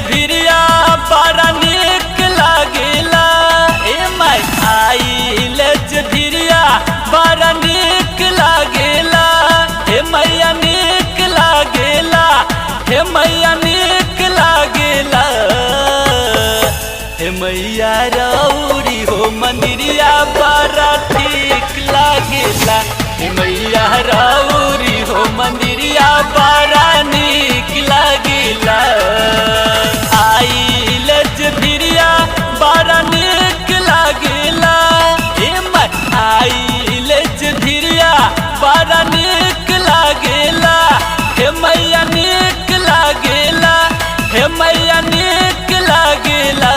भिरिया बड़ा निक लागेला। ए माई आइले भिरिया बड़ा निक लागेला। हे मैया निक लागेला, हे मैया निक लागेला। हे मैया रौरी हो मंदिरिया बड़ा ठीक लागेला। हे मैया रौरी हो मंदिरिया बड़ा निक लागेला। आइले भिरिया बड़ा निक लागेला। हे माई आइले भिरिया बड़ा निक लागेला। हे मैया निक लागेला, हे मैया निक लागेला।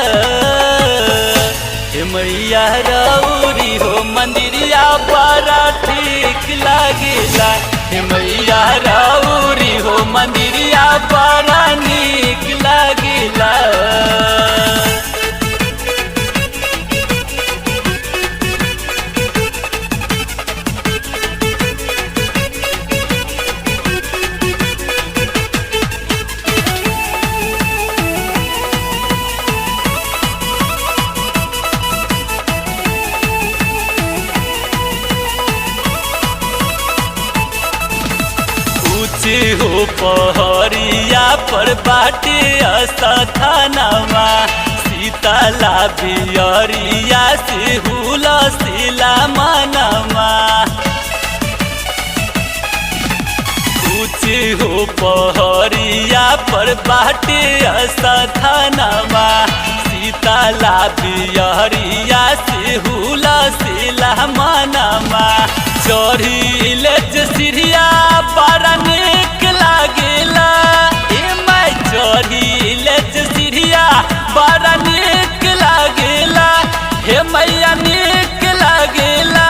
हे मैया रौरी हो मंदिरिया बड़ा ठीक लागेला। हे मैया रौरी हो मंदिरिया बड़ा निक लागेला। हो पहरिया पर बाटे अस्थानमा। सीताला बियरिया से हुला सिला मनमा। ऊँचे हो पहरिया पर बाटे अस्थानमा। सीताला बियरिया से हुला सिला मनमा। चढ़िले सिरिया बड़ा निक लागेला। ए माई चढ़िले सिरिया बड़ा निक लागेला। हे मैया निक लागेला,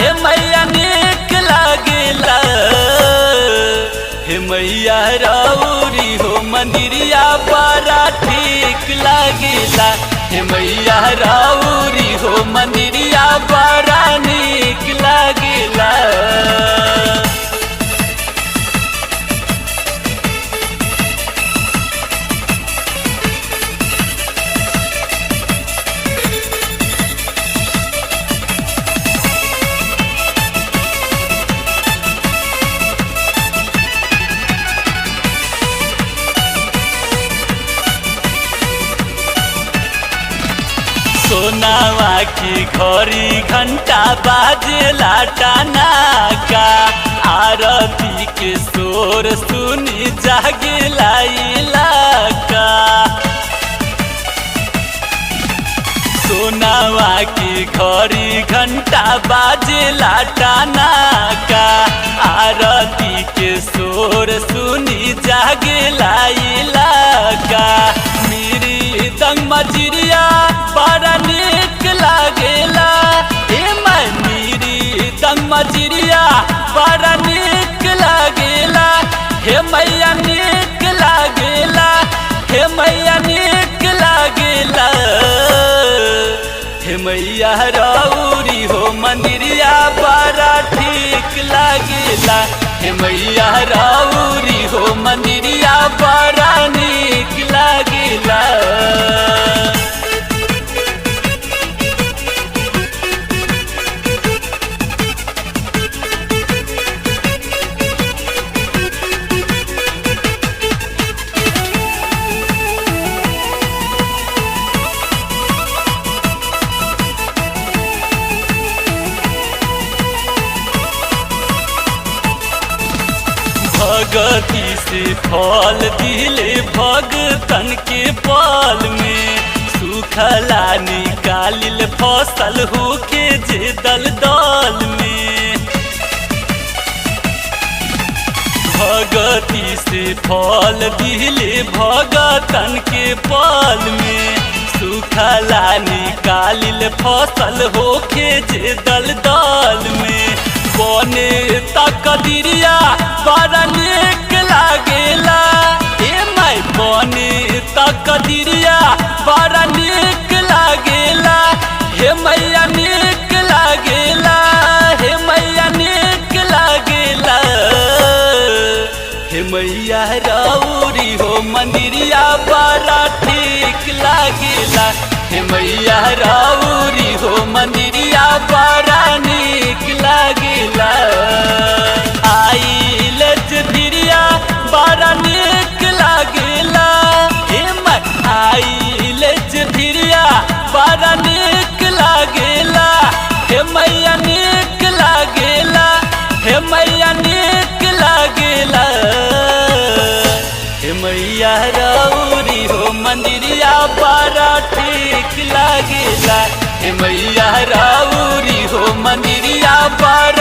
हे मैया निक लागेला। हे मैया रौरी हो मंदिरिया बड़ा ठीक लागेला। हे मैया रौरी हो मंदिरिया बड़ा निक लागेला। सोनावा की घड़ी घंटा बाजेला टानाका। आरती के शोर सुनी जागेला इलाका। सोनावा की घड़ी घंटा बाजेला टानाका। आरती के शोर सुनी जागेला इलाका। मेरी दंग मजरिया बड़ा निक लागेला। ए माई मेरी दंग मजरिया बड़ा निक लागेला। हे मैया निक लागेला, हे मैया निक लागेला। हे मैया रौरी हो मंदिरिया बड़ा ठीक लागेला। हे मैया रौरी हो मंदिरिया बड़ा निक लागेला। भगती से फल दिले भगतन के पल में। सुखला निकालिल फसल होके जे दल दल में। भगती से फल दिले भगतन के पल में। सुखला निकालिल फसल होके जे दल दल में। बने तकदीरिया बड़ा निक लागेला। ए माई बने तकदीरिया बड़ा निक लागेला। हे मैया निक लागेला, हे मैया निक लागेला। हे मैया रौरी हो मंदिरिया बड़ा ठीक लागेला। हे मैया राउरी हो मंदिरिया बड़ा नीक लागेला। आइल भिरिया बड़ा नीक लागेला। हे आइल भिरिया बड़ा नीक लागेला। हे मैया नीक लागेला। हे मैया नीक लागेला। हे मैया राउरी हो मंदिरिया बड़ा ठीक लागेला। हे मैया राउरी हो मंदिरिया बड़ा